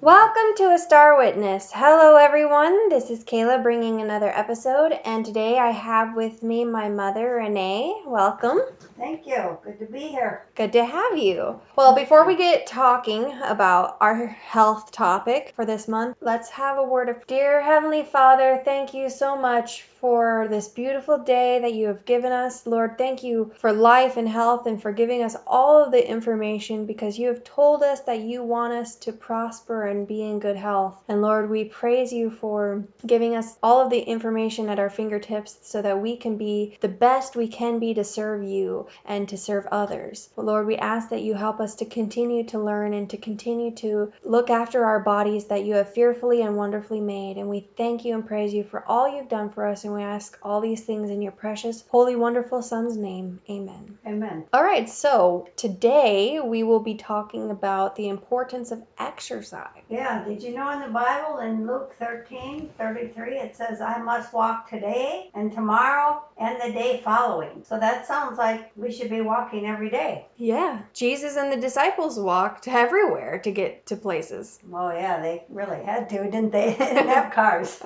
Welcome to A Star Witness. Hello everyone, this is Kayla bringing another episode, and today I have with me my mother, Renee. Welcome. Thank you. Good to be here. Good to have you. Well, before we get talking about our health topic for this month, let's have a word of Dear Heavenly Father, thank you so much for this beautiful day that you have given us. Lord, thank you for life and health and for giving us all of the information because you have told us that you want us to prosper and be in good health. And Lord, we praise you for giving us all of the information at our fingertips so that we can be the best we can be to serve you and to serve others. But Lord, we ask that you help us to continue to learn and to continue to look after our bodies that you have fearfully and wonderfully made. And we thank you and praise you for all you've done for us. And we ask all these things in your precious, holy, wonderful Son's name. Amen. Amen. All right, so today we will be talking about the importance of exercise. Yeah, did you know in the Bible in Luke 13:33 it says, I must walk today and tomorrow and the day following. So that sounds like we should be walking every day. Yeah, Jesus and the disciples walked everywhere to get to places. Well, yeah, they really had to, didn't they? They didn't have cars.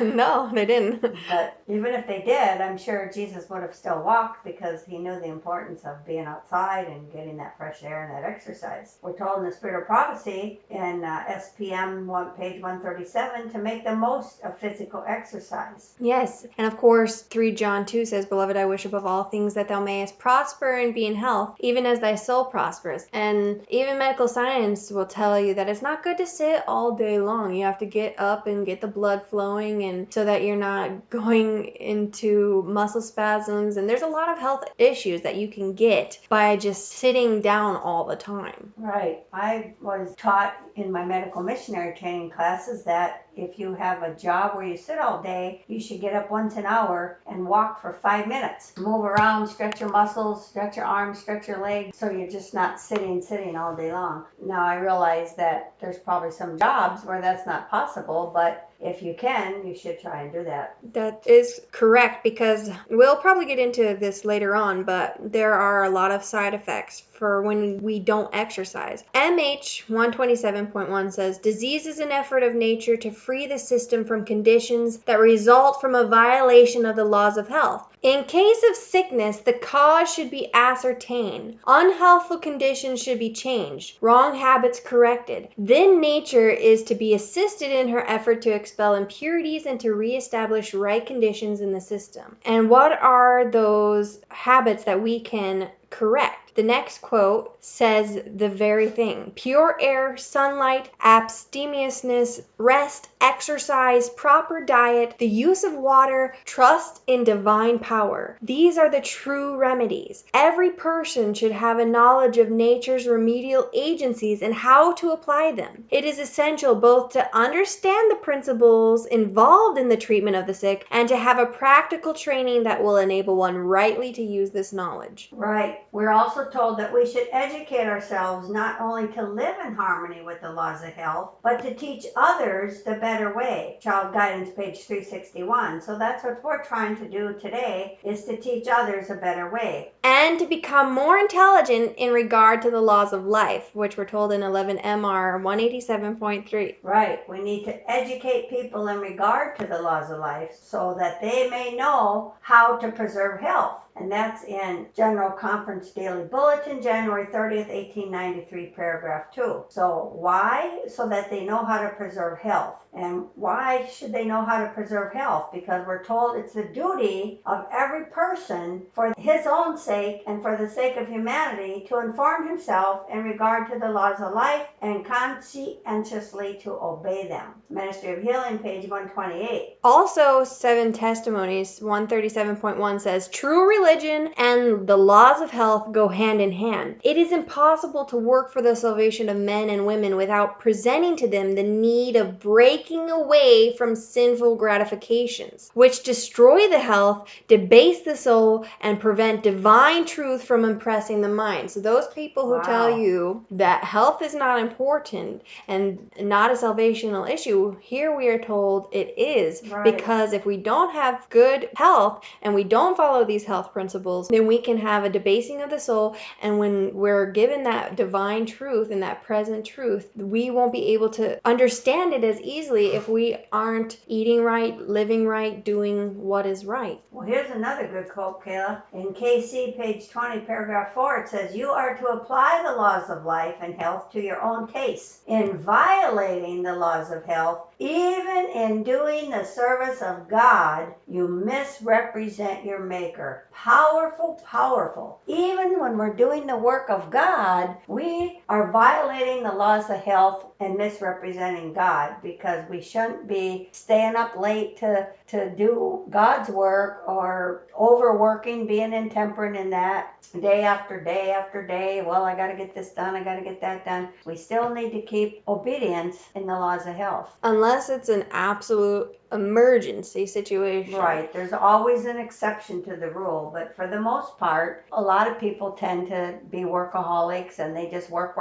No, they didn't. But even if they did, I'm sure Jesus would have still walked because he knew the importance of being outside and getting that fresh air and that exercise. We're told in the Spirit of Prophecy in SPM page 137 to make the most of physical exercise. Yes, and of course 3 John 2 says, Beloved, I wish above all things that thou mayest prosper and be in health, even as thy soul prospers. And even medical science will tell you that it's not good to sit all day long. You have to get up and get the blood flowing, and so that you're not going into muscle spasms. And there's a lot of health issues that you can get by just sitting down all the time. Right. I was taught in my medical missionary training classes that if you have a job where you sit all day, you should get up once an hour and walk for 5 minutes. Move around, stretch your muscles, stretch your arms, stretch your legs, so you're just not sitting all day long. Now I realize that there's probably some jobs where that's not possible, but if you can, you should try and do that. That is correct, because we'll probably get into this later on, but there are a lot of side effects for when we don't exercise. MH 127.1 says, disease is an effort of nature to free the system from conditions that result from a violation of the laws of health. In case of sickness, the cause should be ascertained. Unhealthful conditions should be changed. Wrong habits corrected. Then nature is to be assisted in her effort to expel impurities and to reestablish right conditions in the system. And what are those habits that we can correct? The next quote says the very thing. Pure air, sunlight, abstemiousness, rest, exercise, proper diet, the use of water, trust in divine power. These are the true remedies. Every person should have a knowledge of nature's remedial agencies and how to apply them. It is essential both to understand the principles involved in the treatment of the sick and to have a practical training that will enable one rightly to use this knowledge. Right. We're also told that we should educate ourselves not only to live in harmony with the laws of health, but to teach others the better way. Child Guidance, page 361. So that's what we're trying to do today, is to teach others a better way. And to become more intelligent in regard to the laws of life, which we're told in 11 MR 187.3. Right. We need to educate people in regard to the laws of life so that they may know how to preserve health. And that's in General Conference Daily Bulletin, January 30th, 1893, paragraph 2. So why? So that they know how to preserve health. And why should they know how to preserve health? Because we're told it's the duty of every person, for his own sake and for the sake of humanity, to inform himself in regard to the laws of life and conscientiously to obey them. Ministry of Healing, page 128. Also, 7 Testimonies 137.1 says, true religion and the laws of health go hand in hand. It is impossible to work for the salvation of men and women without presenting to them the need of breaking away from sinful gratifications, which destroy the health, debase the soul, and prevent divine truth from impressing the mind. So those people who tell you that health is not important and not a salvational issue, here we are told it is. Right. Because if we don't have good health and we don't follow these health principles, then we can have a debasing of the soul will. And when we're given that divine truth and that present truth, we won't be able to understand it as easily if we aren't eating right, living right, doing what is right. Well, here's another good quote, Kayla. In KC, page 20, paragraph 4, it says, "You are to apply the laws of life and health to your own case. In violating the laws of health, even in doing the service of God, you misrepresent your Maker." Powerful, powerful. Even when we're doing the work of God, we are violating the laws of health and misrepresenting God, because we shouldn't be staying up late to do God's work, or overworking, being intemperate in that, day after day after day. Well, I got to get this done, I got to get that done. We still need to keep obedience in the laws of health. Unless it's an absolute emergency situation. Right. There's always an exception to the rule, but for the most part, a lot of people tend to be workaholics, and they just work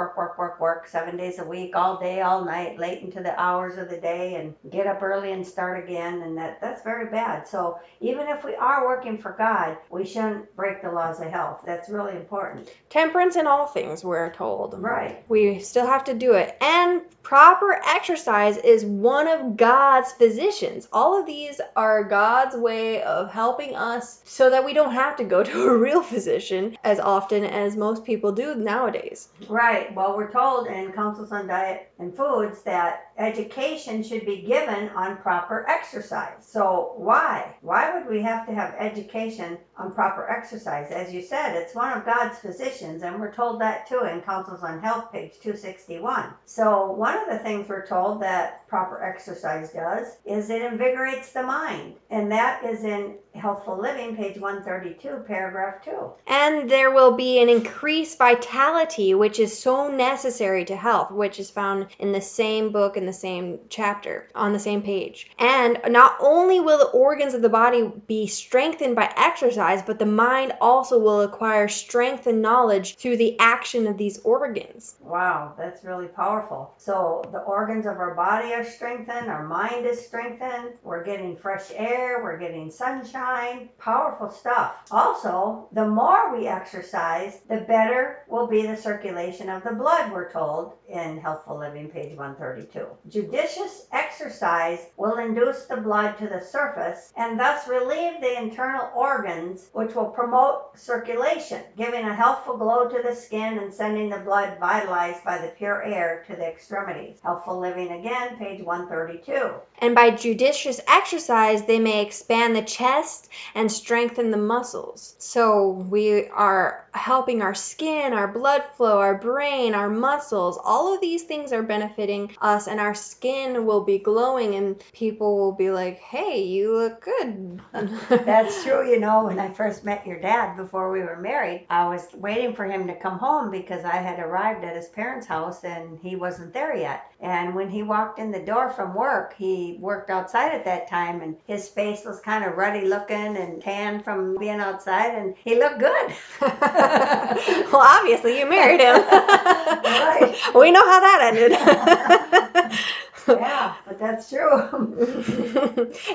7 days a week, all day, all night, late into the hours of the day, and get up early and start again, and that's very bad. So even if we are working for God, we shouldn't break the laws of health. That's really important. Temperance in all things, we're told. Right. We still have to do it. And proper exercise is one of God's physicians. All of these are God's way of helping us so that we don't have to go to a real physician as often as most people do nowadays. Right. Well, we're told in Councils on Diet and Foods that education should be given on proper exercise. So why? Why would we have to have education on proper exercise? As you said, it's one of God's physicians, and we're told that too in Councils on Health, page 261. So one of the things we're told that proper exercise does is it invigorates the mind, and that is in Healthful Living, page 132, paragraph 2. And there will be an increased vitality, which is so necessary to health, which is found in the same book, in the same chapter, on the same page. And not only will the organs of the body be strengthened by exercise, but the mind also will acquire strength and knowledge through the action of these organs. Wow, that's really powerful. So the organs of our body are strengthened, our mind is strengthened, we're getting fresh air, we're getting sunshine, powerful stuff. Also, the more we exercise, the better will be the circulation of the blood, we're told in Healthful Living, page 132. Judicious exercise will induce the blood to the surface and thus relieve the internal organs, which will promote circulation, giving a healthful glow to the skin and sending the blood vitalized by the pure air to the extremities. Healthful Living again, page 132. And by judicious exercise, they may expand the chest and strengthen the muscles. So we are helping our skin, our blood flow, our brain, our muscles. All of these things are benefiting us, and our skin will be glowing, and people will be like, hey, you look good. That's true. You know, when I first met your dad before we were married, I was waiting for him to come home because I had arrived at his parents' house and he wasn't there yet. And when he walked in the door from work, he worked outside at that time, and his face was kind of ruddy looking and tan from being outside, and he looked good. Well, obviously you married him. Right. We know how that ended. Yeah, but that's true.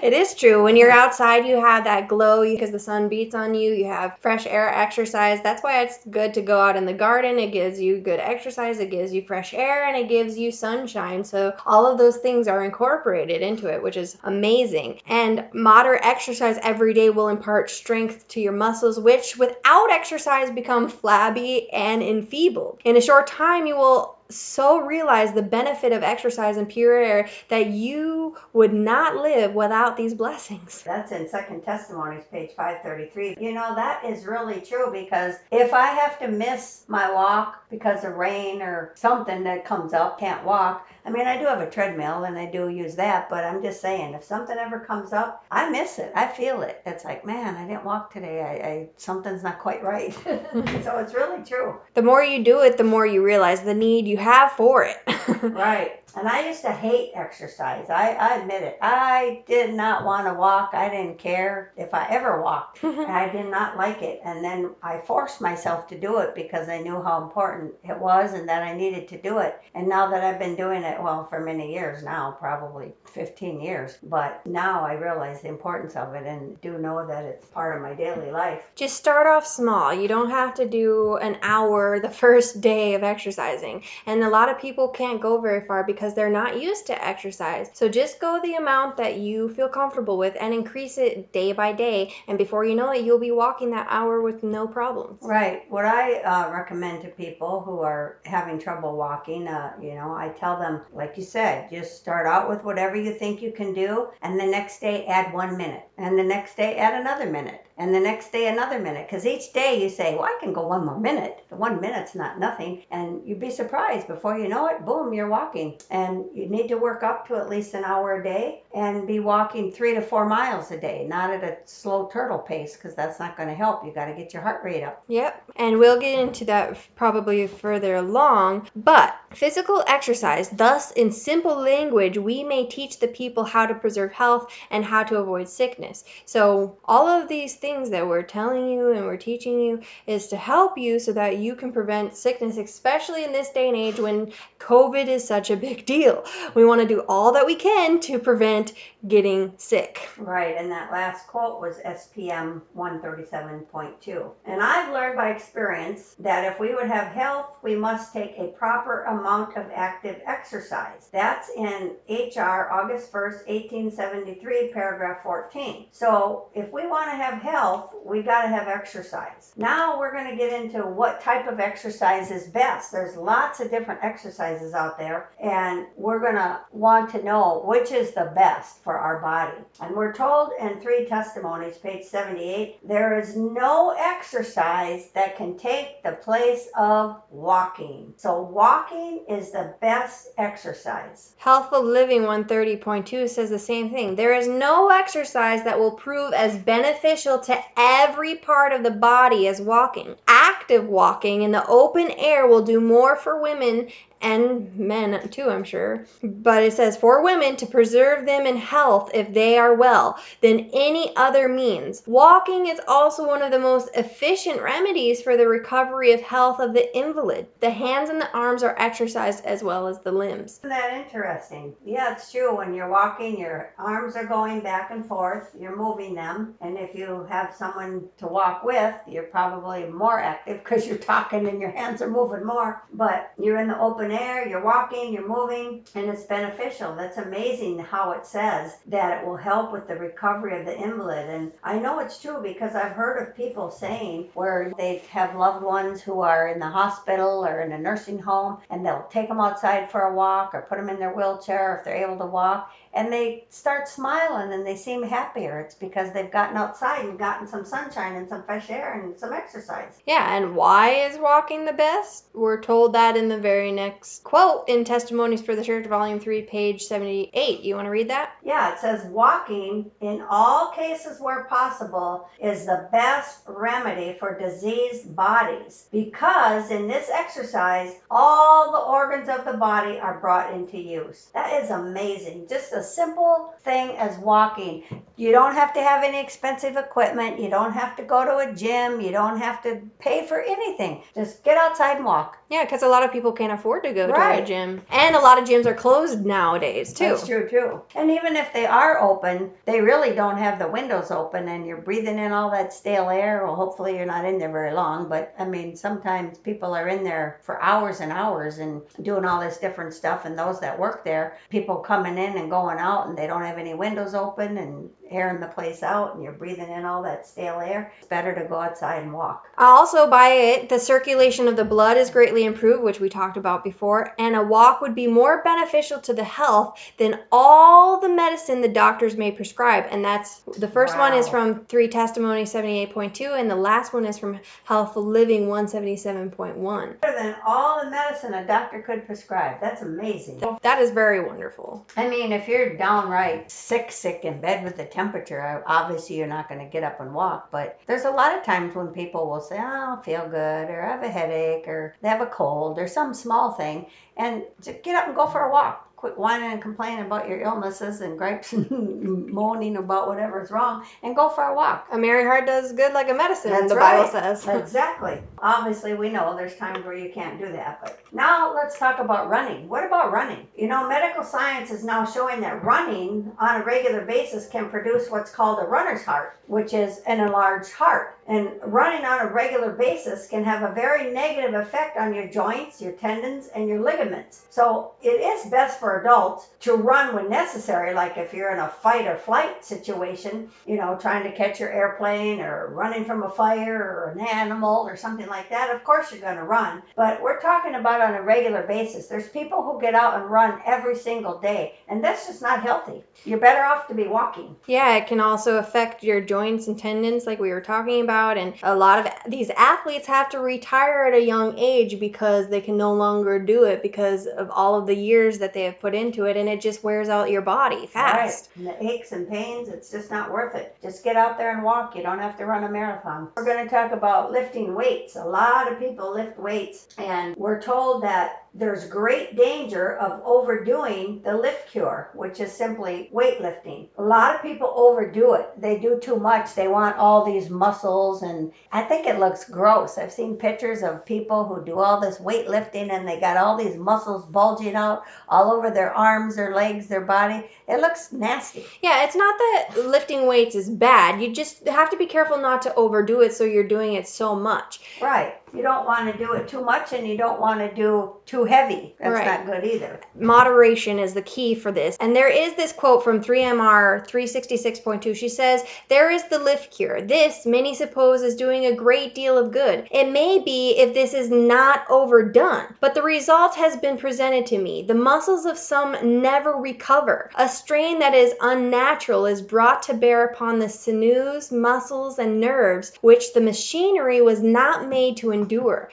It is true. When you're outside, you have that glow because the sun beats on you. You have fresh air exercise. That's why it's good to go out in the garden. It gives you good exercise. It gives you fresh air, and it gives you sunshine. So all of those things are incorporated into it, which is amazing. And moderate exercise every day will impart strength to your muscles, which without exercise become flabby and enfeebled. In a short time, you will so realize the benefit of exercise and pure air that you would not live without these blessings. That's in Second Testimonies, page 533. You know, that is really true, because if I have to miss my walk because of rain or something that comes up, can't walk. I mean, I do have a treadmill and I do use that, but I'm just saying, if something ever comes up, I miss it. I feel it. It's like, man, I didn't walk today. Something's not quite right. So it's really true. The more you do it, the more you realize the need you have for it. Right. And I used to hate exercise. I admit it. I did not want to walk. I didn't care if I ever walked. I did not like it. And then I forced myself to do it because I knew how important it was and that I needed to do it. And now that I've been doing it, well, for many years now, probably 15 years, but now I realize the importance of it and do know that it's part of my daily life. Just start off small. You don't have to do an hour the first day of exercising. And a lot of people can't go very far because they're not used to exercise. So just go the amount that you feel comfortable with and increase it day by day. And before you know it, you'll be walking that hour with no problems. Right. What I recommend to people who are having trouble walking, I tell them, like you said, just start out with whatever you think you can do, and the next day add 1 minute, and the next day add another minute, and the next day another minute. Because each day you say, well, I can go 1 more minute. The 1 minute's not nothing, and you'd be surprised. Before you know it, boom, you're walking. And you need to work up to at least an hour a day and be walking 3 to 4 miles a day, not at a slow turtle pace, because that's not going to help. You got to get your heart rate up. Yep, and we'll get into that probably further along, but physical exercise, thus in simple language, we may teach the people how to preserve health and how to avoid sickness. So all of these things that we're telling you and we're teaching you is to help you so that you can prevent sickness, especially in this day and age when COVID is such a big deal. We want to do all that we can to prevent getting sick. Right, and that last quote was SPM 137.2. And I've learned by experience that if we would have health, we must take a proper amount of active exercise. That's in HR August 1st, 1873, paragraph 14. So if we want to have health, we got to have exercise. Now we're going to get into what type of exercise is best. There's lots of different exercises out there, and we're going to want to know which is the best for our body. And we're told in 3 Testimonies, page 78, there is no exercise that can take the place of walking. So walking is the best exercise. Healthful Living 130.2 says the same thing. There is no exercise that will prove as beneficial to every part of the body as walking. Active walking in the open air will do more for women and men too, I'm sure. But it says for women to preserve them in health if they are well than any other means. Walking is also one of the most efficient remedies for the recovery of health of the invalid. The hands and the arms are exercised as well as the limbs. Isn't that interesting? Yeah, it's true. When you're walking, your arms are going back and forth. You're moving them. And if you have someone to walk with, you're probably more active because you're talking and your hands are moving more. But you're in the open air, you're walking, you're moving, and it's beneficial. That's amazing how it says that it will help with the recovery of the invalid. And I know it's true because I've heard of people saying where they have loved ones who are in the hospital or in a nursing home, and they'll take them outside for a walk or put them in their wheelchair if they're able to walk, and they start smiling and they seem happier. It's because they've gotten outside and gotten some sunshine and some fresh air and some exercise. Yeah, and why is walking the best? We're told that in the very next quote in Testimonies for the Church, volume 3, page 78. You want to read that? Yeah, it says walking in all cases where possible is the best remedy for diseased bodies because in this exercise all the organs of the body are brought into use. That is amazing. Just a simple thing as walking. You don't have to have any expensive equipment. You don't have to go to a gym. You don't have to pay for anything. Just get outside and walk. Yeah, because a lot of people can't afford to go to Right. a gym. And a lot of gyms are closed nowadays, too. That's true, too. And even if they are open, they really don't have the windows open and you're breathing in all that stale air. Well, hopefully you're not in there very long. But, I mean, sometimes people are in there for hours and hours and doing all this different stuff. And those that work there, people coming in and going out and they don't have any windows open and airing the place out and you're breathing in all that stale air. It's better to go outside and walk. Also, by it, the circulation of the blood is greatly improved, which we talked about before, and a walk would be more beneficial to the health than all the medicine the doctors may prescribe. And that's the first one is from 3 Testimony 78.2, and the last one is from Healthful Living 177.1. Better than all the medicine a doctor could prescribe. That's amazing. That is very wonderful. I mean, if you're downright sick in bed with the temperature, obviously you're not going to get up and walk. But there's a lot of times when people will say, oh, I don't feel good, or I have a headache, or they have a cold, or some small thing, and just get up and go for a walk. quit whining and complaining about your illnesses and gripes and moaning about whatever's wrong, and go for a walk. A merry heart does good like a medicine, That's the right. Bible says. Exactly. Obviously, we know there's times where you can't do that. But now let's talk about running. What about running? You know, medical science is now showing that running on a regular basis can produce what's called a runner's heart, which is an enlarged heart. And running on a regular basis can have a very negative effect on your joints, your tendons, and your ligaments. So it is best for adults to run when necessary, like if you're in a fight or flight situation, you know, trying to catch your airplane or running from a fire or an animal or something like that. Of course you're going to run, but we're talking about on a regular basis. There's people who get out and run every single day, and that's just not healthy. You're better off to be walking. Yeah, it can also affect your joints and tendons like we were talking about, and a lot of these athletes have to retire at a young age because they can no longer do it because of all of the years that they have put into it, and it just wears out your body fast. Right. And the aches and pains, it's just not worth it. Just get out there and walk. You don't have to run a marathon. We're going to talk about lifting weights. A lot of people lift weights, and we're told that there's great danger of overdoing the lift cure, which is simply weightlifting. A lot of people overdo it. They do too much. They want all these muscles, and I think it looks gross. I've seen pictures of people who do all this weightlifting and they got all these muscles bulging out all over their arms, their legs, their body. It looks nasty. Yeah, it's not that lifting weights is bad. You just have to be careful not to overdo it so you're doing it so much. Right. You don't want to do it too much, and you don't want to do too heavy. That's Right. not good either. Moderation is the key for this. And there is this quote from 3MR 366.2. She says, "There is the lift cure. This, many suppose, is doing a great deal of good. It may be if this is not overdone. But the result has been presented to me. The muscles of some never recover. A strain that is unnatural is brought to bear upon the sinews, muscles, and nerves, which the machinery was not made to endure."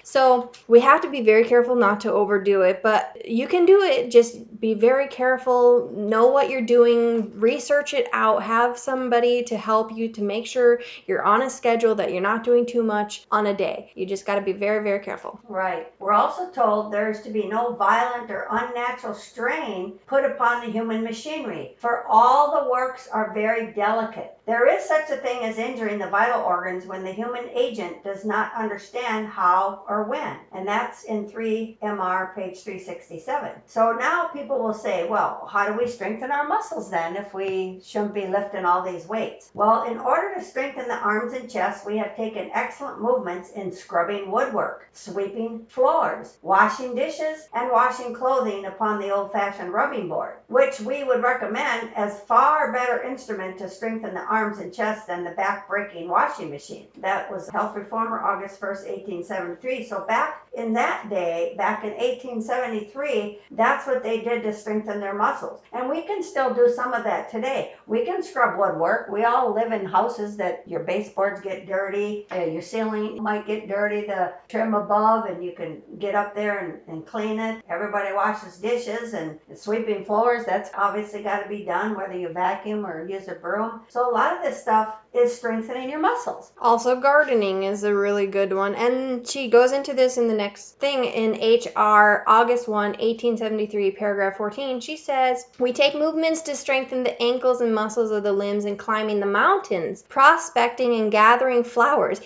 So we have to be very careful not to overdo it, but you can do it. Just be very careful, know what you're doing, research it out, have somebody to help you to make sure you're on a schedule, that you're not doing too much on a day. You just got to be very, very careful. Right. We're also told there is to be no violent or unnatural strain put upon the human machinery, for all the works are very delicate. There is such a thing as injuring the vital organs when the human agent does not understand how or when. And that's in 3MR page 367. So now people will say, well, how do we strengthen our muscles then if we shouldn't be lifting all these weights? Well, in order to strengthen the arms and chest, we have taken excellent movements in scrubbing woodwork, sweeping floors, washing dishes, and washing clothing upon the old-fashioned rubbing board, which we would recommend as far better instrument to strengthen the arms and chest than the back-breaking washing machine. That was Health Reformer, August 1st, 1873. So back in that day, back in 1873, that's what they did to strengthen their muscles. And we can still do some of that today. We can scrub woodwork. We all live in houses that your baseboards get dirty, your ceiling might get dirty, the trim above, and you can get up there and clean it. Everybody washes dishes, and sweeping floors, that's obviously got to be done, whether you vacuum or use a broom. So a lot of this stuff is strengthening your muscles. Also, gardening is a really good one. And she goes into this in the next thing in HR August 1, 1873, paragraph 14. She says, "We take movements to strengthen the ankles and muscles of the limbs in climbing the mountains, prospecting and gathering flowers."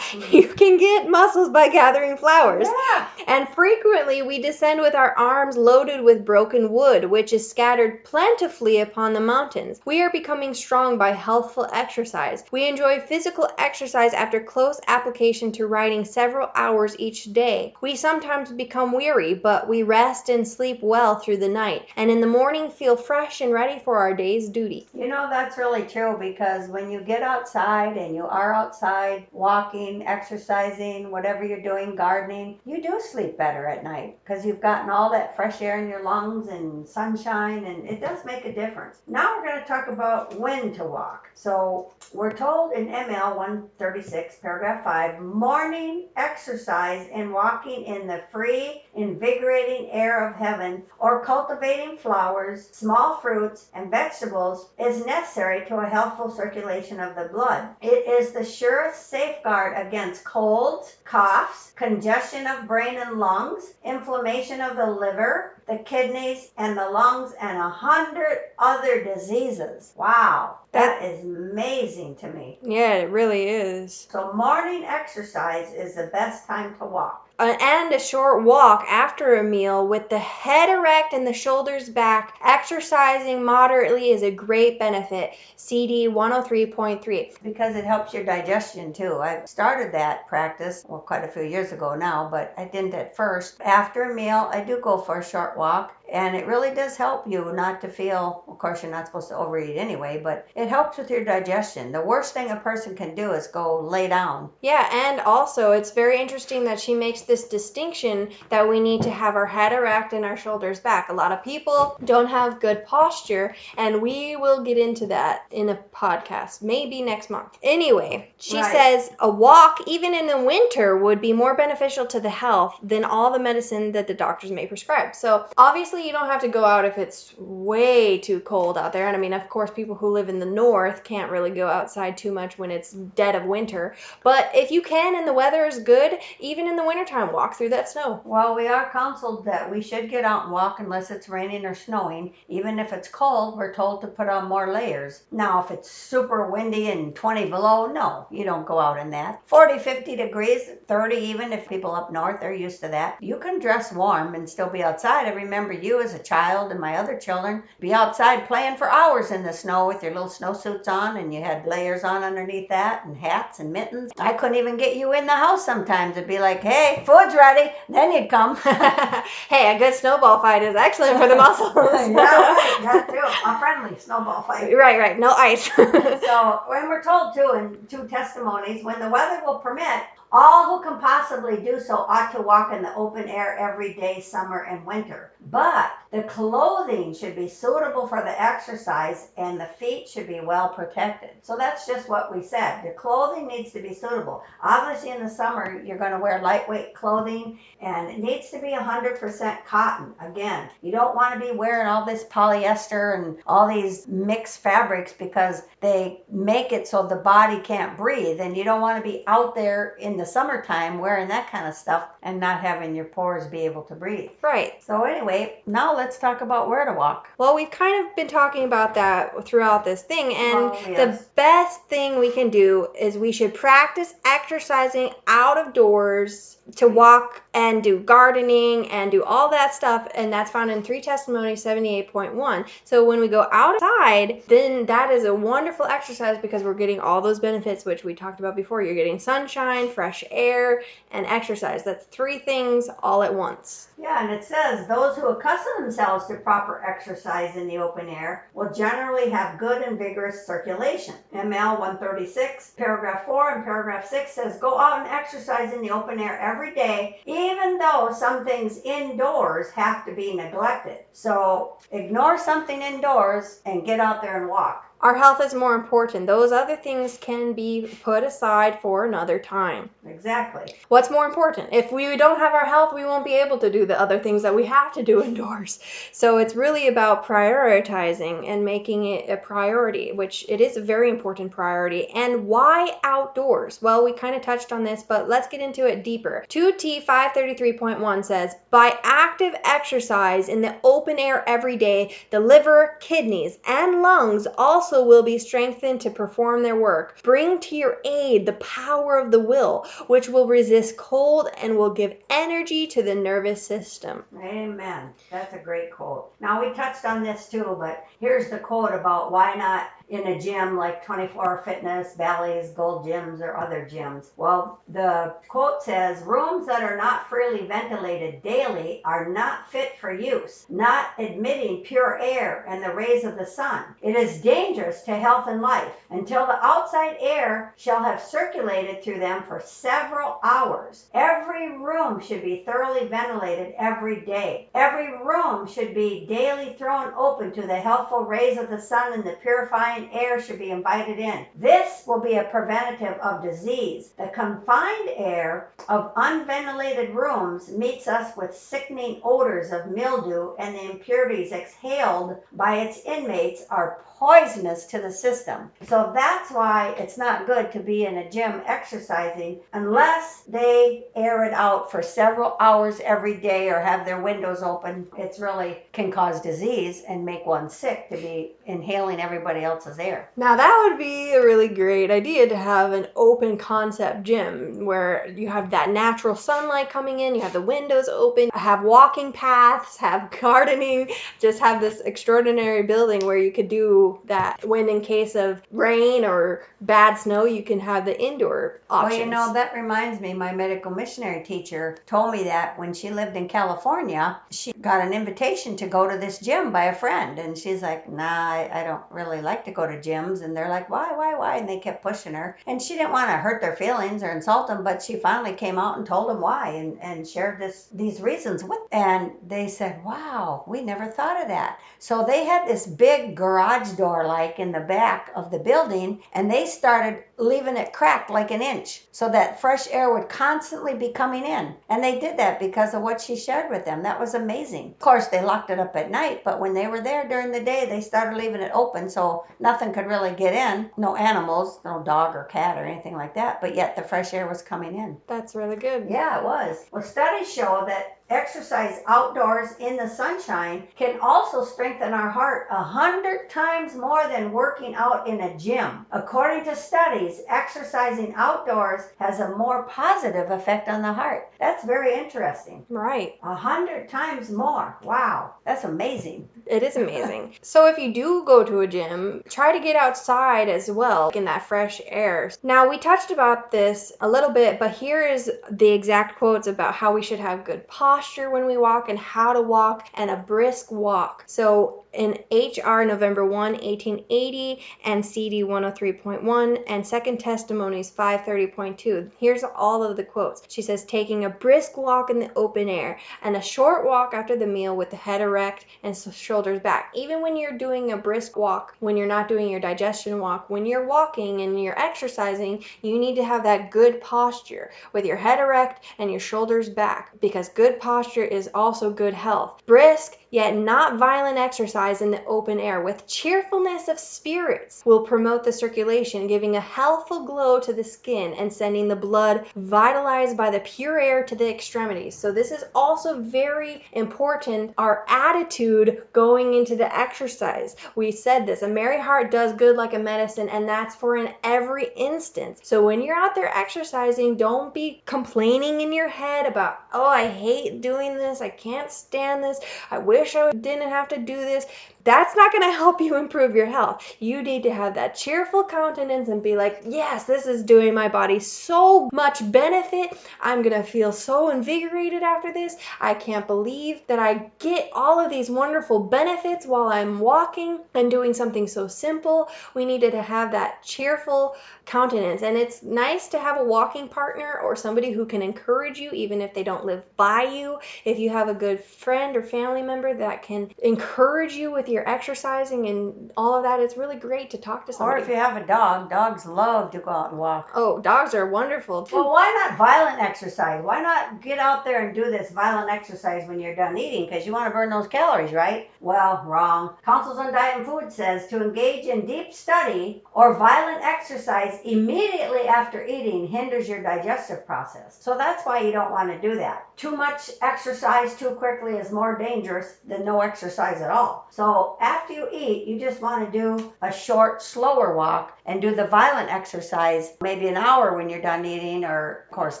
You can get muscles by gathering flowers. Yeah. "And frequently we descend with our arms loaded with broken wood, which is scattered plentifully upon the mountains. We are becoming strong by healthful exercise. We enjoy physical exercise after close application to riding several hours each day. We sometimes become weary, but we rest and sleep well through the night, and in the morning feel fresh and ready for our day's duty." You know, that's really true, because when you get outside and you are outside walking, exercising, whatever you're doing, gardening, you do sleep better at night because you've gotten all that fresh air in your lungs and sunshine, and it does make a difference. Now we're going to talk about when to walk. So we're told in ML 136, paragraph 5, morning exercise and walking in the free, invigorating air of heaven, or cultivating flowers, small fruits, and vegetables is necessary to a healthful circulation of the blood. It is the surest safeguard against colds, coughs, congestion of brain and lungs, inflammation of the liver, the kidneys, and the lungs, and 100 other diseases. Wow, that is amazing to me. Yeah, it really is. So morning exercise is the best time to walk. And a short walk after a meal with the head erect and the shoulders back. Exercising moderately is a great benefit. CD 103.3. Because it helps your digestion too. I started that practice, well, quite a few years ago now, but I didn't at first. After a meal, I do go for a short walk. And it really does help you not to feel, of course, you're not supposed to overeat anyway, but it helps with your digestion. The worst thing a person can do is go lay down. Yeah, and also it's very interesting that she makes this distinction that we need to have our head erect and our shoulders back. A lot of people don't have good posture, and we will get into that in a podcast, maybe next month. Anyway, she says a walk, even in the winter, would be more beneficial to the health than all the medicine that the doctors may prescribe. So obviously you don't have to go out if it's way too cold out there. And I mean, of course, people who live in the north can't really go outside too much when it's dead of winter. But if you can and the weather is good, even in the wintertime, walk through that snow. Well, we are counseled that we should get out and walk unless it's raining or snowing. Even if it's cold, we're told to put on more layers. Now, if it's super windy and 20 below, no, you don't go out in that. 40, 50 degrees, 30 even, if people up north are used to that. You can dress warm and still be outside. I remember you as a child and my other children be outside playing for hours in the snow with your little snowsuits on, and you had layers on underneath that and hats and mittens. I couldn't even get you in the house sometimes. It'd be like, hey, food's ready. Then you'd come. Hey, a good snowball fight is excellent for the muscles. Yeah, right. That too. A friendly snowball fight. Right. No ice. So when we're told too in 2 testimonies, when the weather will permit, all who can possibly do so ought to walk in the open air every day, summer and winter. But the clothing should be suitable for the exercise and the feet should be well protected. So that's just what we said. The clothing needs to be suitable. Obviously in the summer, you're going to wear lightweight clothing and it needs to be 100% cotton. Again, you don't want to be wearing all this polyester and all these mixed fabrics because they make it so the body can't breathe. And you don't want to be out there in the summertime wearing that kind of stuff and not having your pores be able to breathe. Right. So anyway, now let's talk about where to walk. Well, we've kind of been talking about that throughout this thing, and the best thing we can do is we should practice exercising out of doors to walk and do gardening and do all that stuff, and that's found in 3 Testimonies 78.1. So when we go outside, then that is a wonderful exercise because we're getting all those benefits which we talked about before. You're getting sunshine, fresh air, and exercise. That's 3 things all at once. Yeah, and it says those who accustom themselves to proper exercise in the open air will generally have good and vigorous circulation. ML 136, paragraph 4 and paragraph 6 says go out and exercise in the open air every day, even though some things indoors have to be neglected. So ignore something indoors and get out there and walk. Our health is more important. Those other things can be put aside for another time. Exactly. What's more important? If we don't have our health, we won't be able to do the other things that we have to do indoors. So it's really about prioritizing and making it a priority, which it is a very important priority. And why outdoors? Well, we kind of touched on this, but let's get into it deeper. 2T 533.1 says, by active exercise in the open air every day, the liver, kidneys, and lungs also will be strengthened to perform their work. Bring to your aid the power of the will, which will resist cold and will give energy to the nervous system. Amen. That's a great quote. Now we touched on this too, but here's the quote about why not in a gym like 24 Fitness, Bally's, Gold Gyms, or other gyms. Well, the quote says, rooms that are not freely ventilated daily are not fit for use, not admitting pure air and the rays of the sun. It is dangerous to health and life until the outside air shall have circulated through them for several hours. Every room should be thoroughly ventilated every day. Every room should be daily thrown open to the healthful rays of the sun and the purifying sunshine air should be invited in. This will be a preventative of disease. The confined air of unventilated rooms meets us with sickening odors of mildew, and the impurities exhaled by its inmates are poisonous to the system. So that's why it's not good to be in a gym exercising unless they air it out for several hours every day or have their windows open. It's really can cause disease and make one sick to be inhaling everybody else's air. Now that would be a really great idea, to have an open concept gym where you have that natural sunlight coming in, you have the windows open, have walking paths, have gardening, just have this extraordinary building where you could do that. When in case of rain or bad snow, you can have the indoor options. Well, that reminds me, my medical missionary teacher told me that when she lived in California, she got an invitation to go to this gym by a friend. And she's like, nah, I don't really like to go to gyms. And they're like, why? And they kept pushing her. And she didn't want to hurt their feelings or insult them, but she finally came out and told them why and shared these reasons with them. And they said, wow, we never thought of that. So they had this big garage door like in the back of the building, and they started leaving it cracked like an inch so that fresh air would constantly be coming in. And they did that because of what she shared with them. That was amazing. Of course, they locked it up at night, but when they were there during the day, they started leaving it open so nothing could really get in. No animals, no dog or cat or anything like that, but yet the fresh air was coming in. That's really good. Yeah, it was. Well, studies show that exercise outdoors in the sunshine can also strengthen our heart 100 times more than working out in a gym. According to studies, exercising outdoors has a more positive effect on the heart. That's very interesting. Right. 100 times more. Wow, that's amazing. It is amazing. So if you do go to a gym, try to get outside as well in that fresh air. Now, we touched about this a little bit, but here is the exact quotes about how we should have good posture when we walk and how to walk and a brisk walk. So in HR November 1, 1880 and CD 103.1 and Second Testimonies 530.2. Here's all of the quotes. She says, taking a brisk walk in the open air and a short walk after the meal with the head erect and shoulders back. Even when you're doing a brisk walk, when you're not doing your digestion walk, when you're walking and you're exercising, you need to have that good posture with your head erect and your shoulders back, because good posture is also good health. Brisk yet not violent exercise in the open air with cheerfulness of spirits will promote the circulation, giving a healthful glow to the skin and sending the blood vitalized by the pure air to the extremities. So this is also very important, our attitude going into the exercise. We said this, a merry heart does good like a medicine, and that's for in every instance. So when you're out there exercising, don't be complaining in your head about, oh, I hate doing this, I can't stand this, I wish I didn't have to do this. That's not going to help you improve your health. You need to have that cheerful countenance and be like, yes, this is doing my body so much benefit. I'm going to feel so invigorated after this. I can't believe that I get all of these wonderful benefits while I'm walking and doing something so simple. We needed to have that cheerful countenance. And it's nice to have a walking partner or somebody who can encourage you, even if they don't live by you. If you have a good friend or family member that can encourage you with your exercising and all of that, it's really great to talk to somebody. Or if you have a dog, dogs love to go out and walk. Oh, dogs are wonderful too. Well, why not violent exercise? Why not get out there and do this violent exercise when you're done eating? Because you want to burn those calories, right? Well, wrong. Councils on Diet and Food says to engage in deep study or violent exercise immediately after eating hinders your digestive process. So that's why you don't want to do that. Too much exercise too quickly is more dangerous than no exercise at all. So after you eat, you just want to do a short, slower walk and do the violent exercise maybe an hour when you're done eating, or of course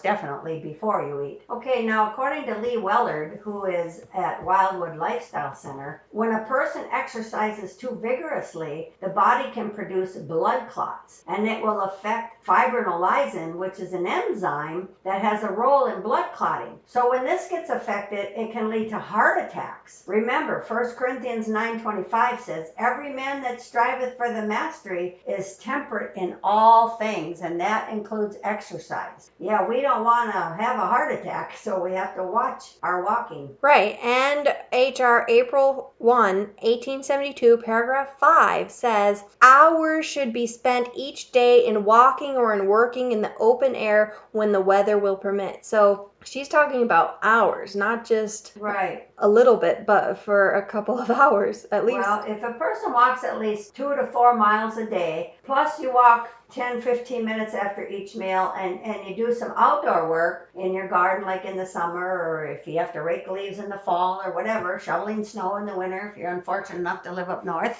definitely before you eat. Okay, now according to Lee Wellard, who is at Wildwood Lifestyle Center, when a person exercises too vigorously, the body can produce blood clots, and it will affect fibrinolysin, which is an enzyme that has a role in blood clotting. So when this gets affected, it can lead to heart attacks. Remember, 1 Corinthians 9:20 125 says, every man that striveth for the mastery is temperate in all things, and that includes exercise. Yeah, we don't want to have a heart attack, so we have to watch our walking. Right, and H.R. April 1, 1872, paragraph 5 says, hours should be spent each day in walking or in working in the open air when the weather will permit. So she's talking about hours, not just Right. a little bit, but for a couple of hours at least. Well, if a person walks at least 2 to 4 miles a day, plus you walk 10-15 minutes after each meal, and you do some outdoor work in your garden, like in the summer, or if you have to rake leaves in the fall or whatever, shoveling snow in the winter, if you're unfortunate enough to live up north,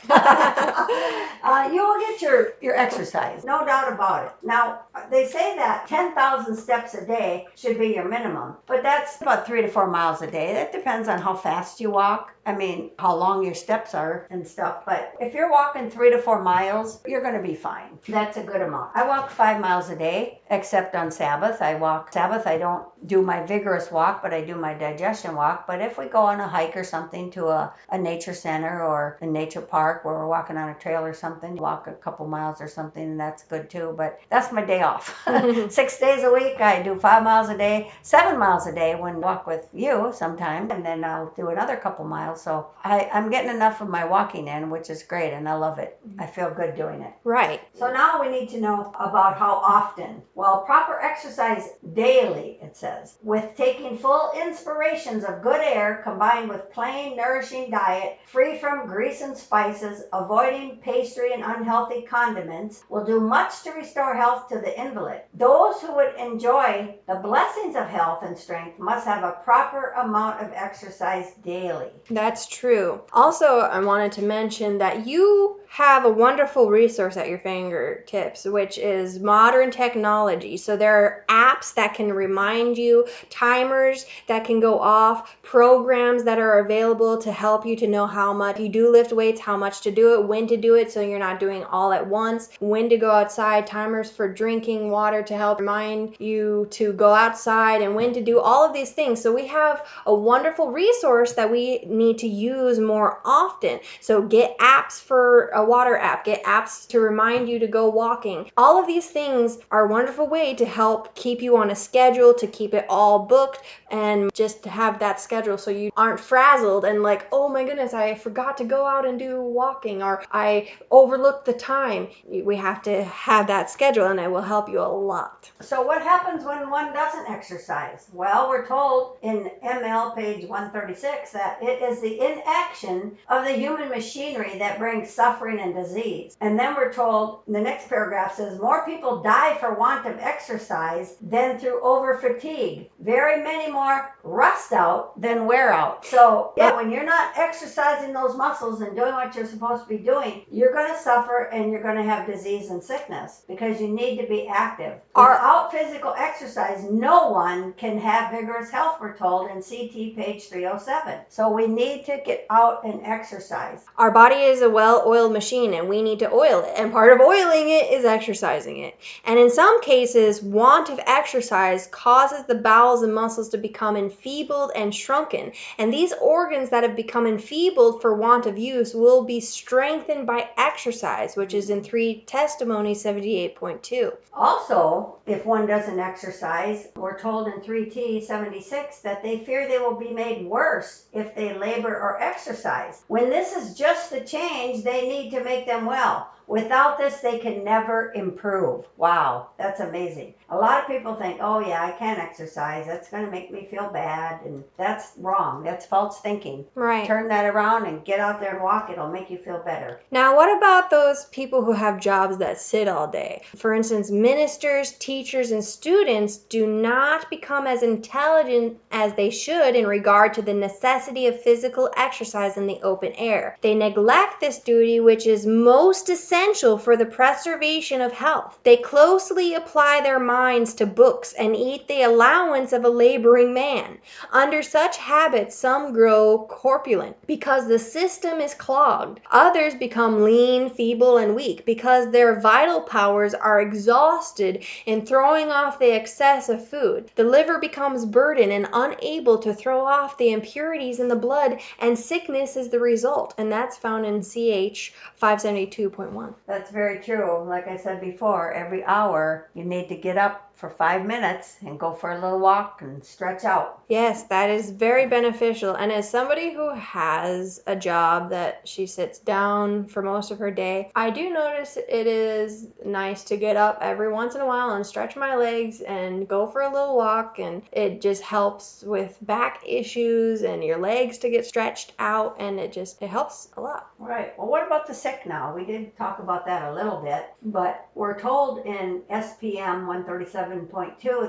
you will get your exercise, no doubt about it. Now, they say that 10,000 steps a day should be your minimum, but that's about 3 to 4 miles a day. That depends on how fast you walk. I mean, how long your steps are and stuff. But if you're walking 3 to 4 miles, you're going to be fine. That's a good amount. I walk 5 miles a day, except on Sabbath. Sabbath, I don't do my vigorous walk, but I do my digestion walk. But if we go on a hike or something to a nature center or a nature park where we're walking on a trail or something, walk a couple miles or something, and that's good too. But that's my day off. 6 days a week, I do 5 miles a day, 7 miles a day when I walk with you sometime, and then I'll do another couple miles. So I'm getting enough of my walking in, which is great, and I love it. I feel good doing it. Right. So now we need to know about how often. Well, proper exercise daily, it says, with taking full inspirations of good air combined with plain, nourishing diet, free from grease and spices, avoiding pastry and unhealthy condiments, will do much to restore health to the invalid. Those who would enjoy the blessings of health and strength must have a proper amount of exercise daily. That's true. Also, I wanted to mention that you have a wonderful resource at your fingertips, which is modern technology. So there are apps that can remind you, timers that can go off, programs that are available to help you to know how much you do lift weights, how much to do it, when to do it so you're not doing all at once, when to go outside, timers for drinking water to help remind you to go outside, and when to do all of these things. So we have a wonderful resource that we need to use more often. So get apps for a water app, get apps to remind you to go walking. All of these things are a wonderful way to help keep you on a schedule, to keep it all booked, and just to have that schedule so you aren't frazzled and like, oh my goodness, I forgot to go out and do walking, or I overlooked the time. We have to have that schedule, and it will help you a lot. So what happens when one doesn't exercise? Well, we're told in ML page 136 that it is the inaction of the human machinery that brings suffering and disease. And then we're told, the next paragraph says, more people die for want of exercise than through over fatigue. Very many more rust out than wear out. So yeah, when you're not exercising those muscles and doing what you're supposed to be doing, you're going to suffer and you're going to have disease and sickness because you need to be active. Without physical exercise, no one can have vigorous health, we're told in CT page 307. So we need to get out and exercise. Our body is a well-oiled machine, and we need to oil it. And part of oiling it is exercising it. And in some cases, want of exercise causes the bowels and muscles to become enfeebled and shrunken. And these organs that have become enfeebled for want of use will be strengthened by exercise, which is in 3 Testimonies 78.2. Also, if one doesn't exercise, we're told in 3T 76 that they fear they will be made worse if they labor or exercise. When this is just the change, they need to make them well. Without this, they can never improve. Wow, that's amazing. A lot of people think, oh yeah, I can't exercise. That's going to make me feel bad. And that's wrong. That's false thinking. Right. Turn that around and get out there and walk. It'll make you feel better. Now, what about those people who have jobs that sit all day? For instance, ministers, teachers, and students do not become as intelligent as they should in regard to the necessity of physical exercise in the open air. They neglect this duty, which is most essential essential for the preservation of health. They closely apply their minds to books and eat the allowance of a laboring man. Under such habits, some grow corpulent because the system is clogged. Others become lean, feeble, and weak because their vital powers are exhausted in throwing off the excess of food. The liver becomes burdened and unable to throw off the impurities in the blood, and sickness is the result. And that's found in CH 572.1. That's very true. Like I said before, every hour you need to get up for 5 minutes and go for a little walk and stretch out. Yes, that is very beneficial. And as somebody who has a job that she sits down for most of her day, I do notice it is nice to get up every once in a while and stretch my legs and go for a little walk. And it just helps with back issues and your legs to get stretched out. And it helps a lot. Right. Well, what about the sick now? We did talk about that a little bit, but we're told in SPM 137.2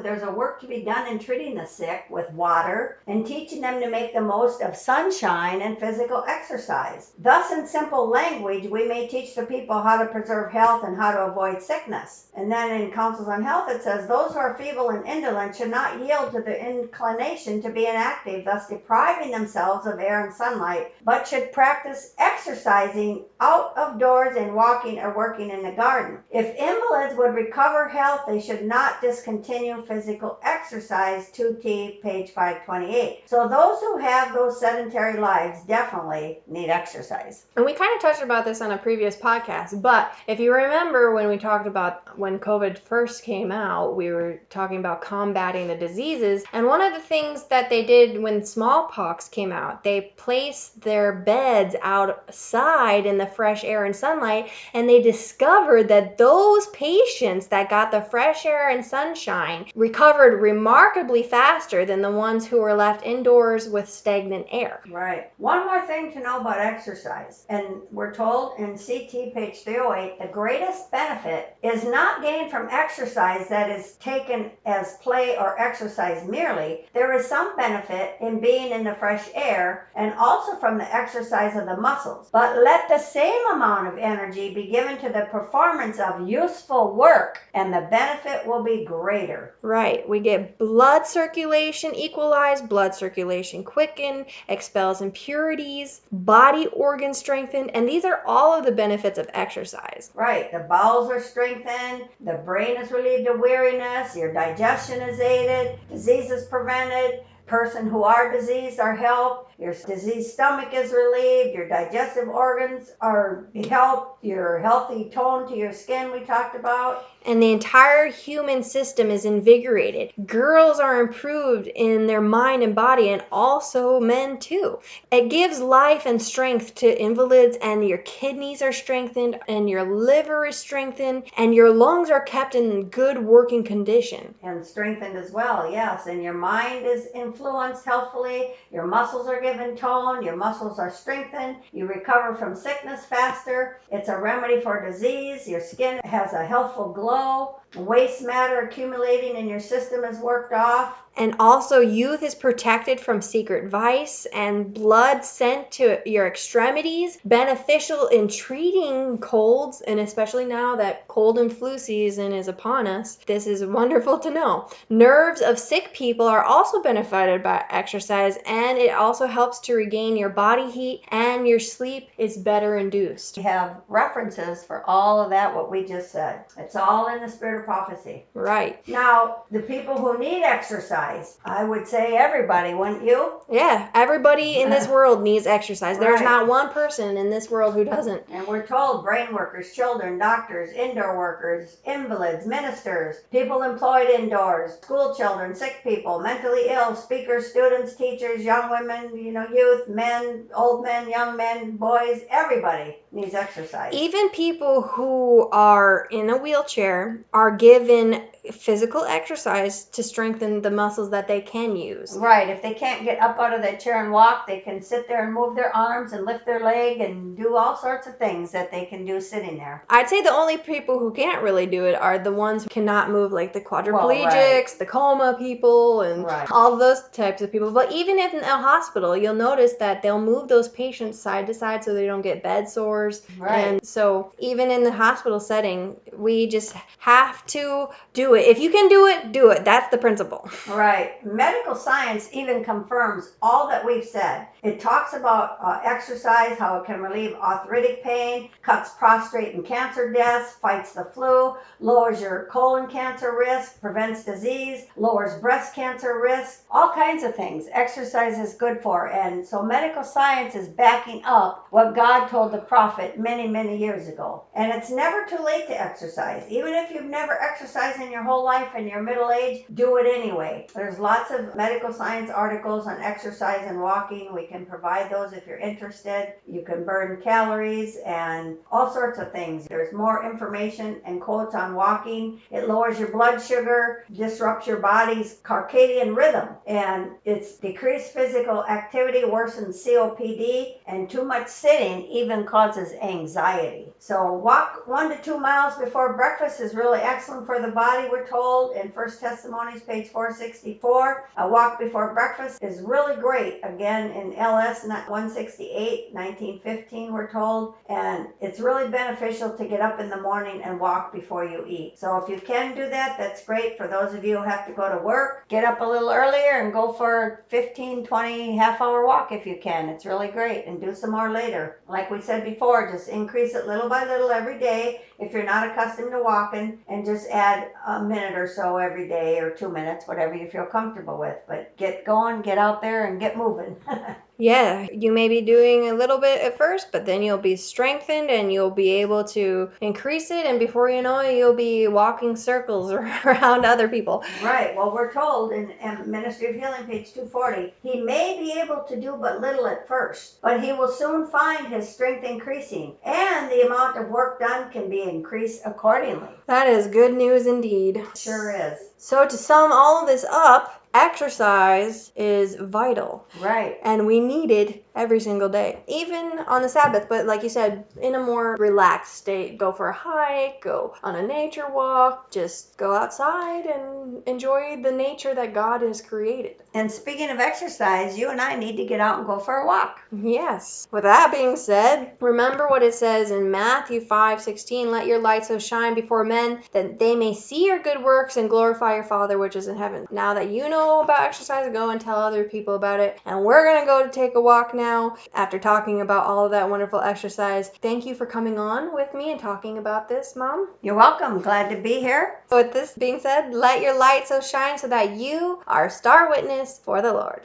there's a work to be done in treating the sick with water and teaching them to make the most of sunshine and physical exercise. Thus, in simple language, we may teach the people how to preserve health and how to avoid sickness. And then in Counsels on Health, it says those who are feeble and indolent should not yield to the inclination to be inactive, thus depriving themselves of air and sunlight, but should practice exercising out of doors and walking or working in the garden. If invalids would recover health, they should not discontinue physical exercise. 2T, page 528. So those who have those sedentary lives definitely need exercise. And we kind of touched about this on a previous podcast, but if you remember when we talked about when COVID first came out, we were talking about combating the diseases. And one of the things that they did when smallpox came out, they placed their beds outside in the fresh air and sunlight, and they discovered that those patients that got the fresh air and sunshine recovered remarkably faster than the ones who were left indoors with stagnant air. Right. One more thing to know about exercise, and we're told in CT page 308, the greatest benefit is not gained from exercise that is taken as play or exercise merely. There is some benefit in being in the fresh air and also from the exercise of the muscles. But let the same amount of energy be given to the performance of useful work, and the benefit will be greater. Right. We get blood circulation equalized, blood circulation quickened, expels impurities, body organs strengthened, and these are all of the benefits of exercise. Right. The bowels are strengthened, the brain is relieved of weariness, your digestion is aided, disease is prevented, person who are diseased are helped, your diseased stomach is relieved, your digestive organs are helped, your healthy tone to your skin we talked about. And the entire human system is invigorated. Girls are improved in their mind and body, and also men too. It gives life and strength to invalids, and your kidneys are strengthened, and your liver is strengthened, and your lungs are kept in good working condition. And strengthened as well, yes. And your mind is influenced healthfully, your muscles are given tone, your muscles are strengthened, you recover from sickness faster. It's a remedy for disease, your skin has a healthful glow, waste matter accumulating in your system is worked off. And also, youth is protected from secret vice, and blood sent to your extremities, beneficial in treating colds, and especially now that cold and flu season is upon us. This is wonderful to know. Nerves of sick people are also benefited by exercise, and it also helps to regain your body heat, and your sleep is better induced. We have references for all of that, what we just said. It's all in the spirit of prophecy. Right. Now, the people who need exercise, I would say everybody, wouldn't you? Yeah, everybody in this world needs exercise. There's Right. not one person in this world who doesn't. And we're told brain workers, children, doctors, indoor workers, invalids, ministers, people employed indoors, school children, sick people, mentally ill, speakers, students, teachers, young women, youth, men, old men, young men, boys, everybody needs exercise. Even people who are in a wheelchair are given physical exercise to strengthen the muscles that they can use. Right. If they can't get up out of that chair and walk, they can sit there and move their arms and lift their leg and do all sorts of things that they can do sitting there. I'd say the only people who can't really do it are the ones who cannot move, like the quadriplegics, right. the coma people, and Right. all those types of people. But even if in a hospital, you'll notice that they'll move those patients side to side so they don't get bed sores. Right. And so even in the hospital setting, we just have to do it. If you can do it, do it. That's the principle. Right. Medical science even confirms all that we've said. It talks about exercise, how it can relieve arthritic pain, cuts prostate and cancer deaths, fights the flu, lowers your colon cancer risk, prevents disease, lowers breast cancer risk, all kinds of things exercise is good for. And so medical science is backing up what God told the prophet many, many years ago. And it's never too late to exercise. Even if you've never exercised in your whole life and you're middle age, do it anyway. There's lots of medical science articles on exercise and walking. We can provide those if you're interested. You can burn calories and all sorts of things. There's more information and quotes on walking. It lowers your blood sugar, disrupts your body's circadian rhythm, and it's decreased physical activity, worsens COPD, and too much sitting even causes anxiety. So walk 1 to 2 miles before breakfast is really excellent for the body, we're told in First Testimonies, page 464. A walk before breakfast is really great. Again, in LS 168, 1915, we're told. And it's really beneficial to get up in the morning and walk before you eat. So if you can do that, that's great. For those of you who have to go to work, get up a little earlier and go for a 15, 20, half-hour walk if you can. It's really great. And do some more later. Like we said before, just increase it little by little every day if you're not accustomed to walking, and just add a minute or so every day, or 2 minutes, whatever you feel comfortable with. But get going, get out there, and get moving. Yeah, you may be doing a little bit at first, but then you'll be strengthened and you'll be able to increase it. And before you know it, you'll be walking circles around other people. Right. Well, we're told in Ministry of Healing, page 240, he may be able to do but little at first, but he will soon find his strength increasing, and the amount of work done can be increased accordingly. That is good news indeed. Sure is. So to sum all of this up, exercise is vital. Right. And we need it every single day, even on the Sabbath. But like you said, in a more relaxed state, go for a hike, go on a nature walk, just go outside and enjoy the nature that God has created. And speaking of exercise, you and I need to get out and go for a walk. Yes. With that being said, remember what it says in Matthew 5:16, let your light so shine before men that they may see your good works and glorify your Father which is in heaven. Now that you know about exercise, go and tell other people about it. And we're going to go to take a walk now after talking about all of that wonderful exercise. Thank you for coming on with me and talking about this, Mom. You're welcome. Glad to be here. With this being said, let your light so shine so that you are a star witness for the Lord.